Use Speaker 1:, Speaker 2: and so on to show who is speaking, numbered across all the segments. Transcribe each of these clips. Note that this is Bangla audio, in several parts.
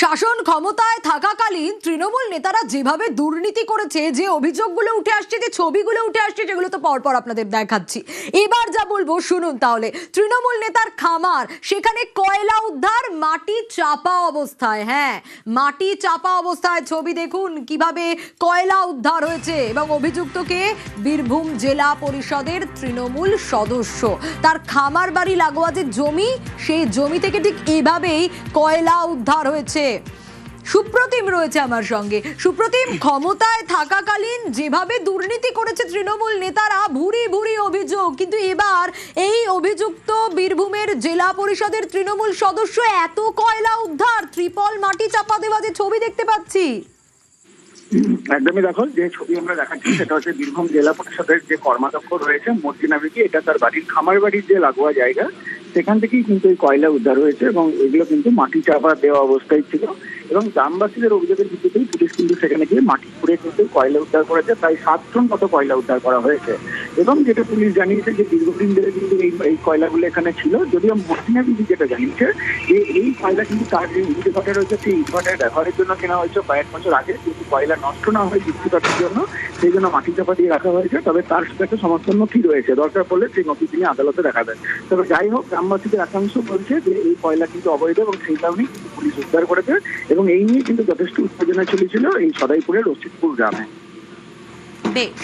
Speaker 1: শাসন ক্ষমতায় থাকাকালীন তৃণমূল নেতারা যেভাবে দুর্নীতি করেছে, যে অভিযোগগুলো উঠে আসছে, যে ছবিগুলো উঠে আসছে, সেগুলো তো পরপর আপনাদের দেখাচ্ছি। এবার যা বলবো শুনুন তাহলে। তৃণমূল নেতার খামার, সেখানে কয়লা উদ্ধার মাটি চাপা অবস্থায়। হ্যাঁ, মাটি চাপা অবস্থায় ছবি দেখুন কিভাবে কয়লা উদ্ধার হয়েছে। এবং অভিযুক্তকে বীরভূম জেলা পরিষদের তৃণমূল সদস্য। তার খামার বাড়ি লাগোয়া যে জমি, সেই জমি থেকে ঠিক এভাবেই কয়লা উদ্ধার হয়েছে। সুপ্রতিম রয়েছে আমার সঙ্গে। সুপ্রতিম, ক্ষমতায় থাকাকালীন যেভাবে দুর্নীতি করেছে তৃণমূল নেতারা, ভুরি ভুরি অভিযোগ, কিন্তু এবার এই অভিযুক্ত বীরভূমের জেলা পরিষদের তৃণমূল সদস্য, এত কয়লা উদ্ধার, ত্রিপল মাটি চাপা দেওয়া যে ছবি দেখতে পাচ্ছি।
Speaker 2: একদমই দেখো, যে ছবি আমরা দেখাচ্ছি সেটা হচ্ছে বীরভূম জেলা পরিষদের যে কর্মাধ্যক্ষ রয়েছে মর্জিনা বিবি, এটা তার বাড়ির খামার বাড়ির যে লাগোয়া জায়গা, সেখান থেকেই কিন্তু এই কয়লা উদ্ধার হয়েছে এবং এগুলো কিন্তু মাটি চাপা দেওয়া অবস্থায় ছিল। এবং গ্রামবাসীদের অভিযোগের ভিত্তিতেই পুলিশ কিন্তু সেখানে গিয়ে মাটি খুঁড়ে কিন্তু কয়লা উদ্ধার করেছে। প্রায় 7 টন মতো কয়লা উদ্ধার করা হয়েছে। এবং যেটা পুলিশ জানিয়েছে যে দীর্ঘদিন ধরে কিন্তু এই কয়লাগুলো এখানে ছিল। যদিও মর্জিনা বিবি যেটা জানিয়েছে যে এই কয়লা কিন্তু তার যে ইটভাটা রয়েছে, সেই ইটভাটায় ব্যবহারের জন্য কেনা হয়েছে কয়েক বছর আগে, কিন্তু কয়লা নষ্ট না হয় বিদ্যুতের জন্য, সেই জন্য মাটি চাপা দিয়ে রাখা হয়েছে। তবে তার সাথে একটা সমস্ত নথি রয়েছে, দরকার পড়লে সেই নথি তিনি আদালতে দেখাবেন। তবে যাই হোক, গ্রামবাসীদের একাংশ বলছে যে এই কয়লা কিন্তু অবৈধ এবং সেই কারণেই কিন্তু পুলিশ উদ্ধার করেছে। এবং এই নিয়ে কিন্তু যথেষ্ট উত্তেজনা চলেছিল এই সদাইপুরের রশিদপুর গ্রামে।
Speaker 1: বেশ,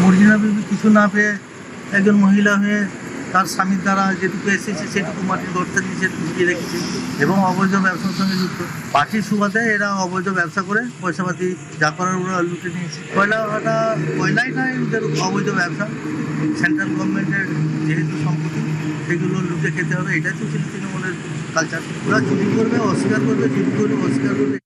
Speaker 3: মর্জিনা বিবি কিছু না পেয়ে একজন মহিলা হয়ে তার স্বামীর দ্বারা যেটুকু এসেছে সেটুকু মাটির গর্তে নিচে ঢুকিয়ে রেখেছে এবং অবৈধ ব্যবসার সঙ্গে যুক্ত। পার্টির সুবাদে এরা অবৈধ ব্যবসা করে পয়সাপাতি যা করার ওরা লুটে নিয়েছে। কয়লাই নয়, এদের অবৈধ ব্যবসা। সেন্ট্রাল গভর্নমেন্টের যেহেতু সম্পত্তি, সেগুলো লুটে খেতে হবে, এটাই তো ছিল তৃণমূলের কালচার। ওরা চুরি করবে, অস্বীকার করবে, চুরি করবে, অস্বীকার করবে।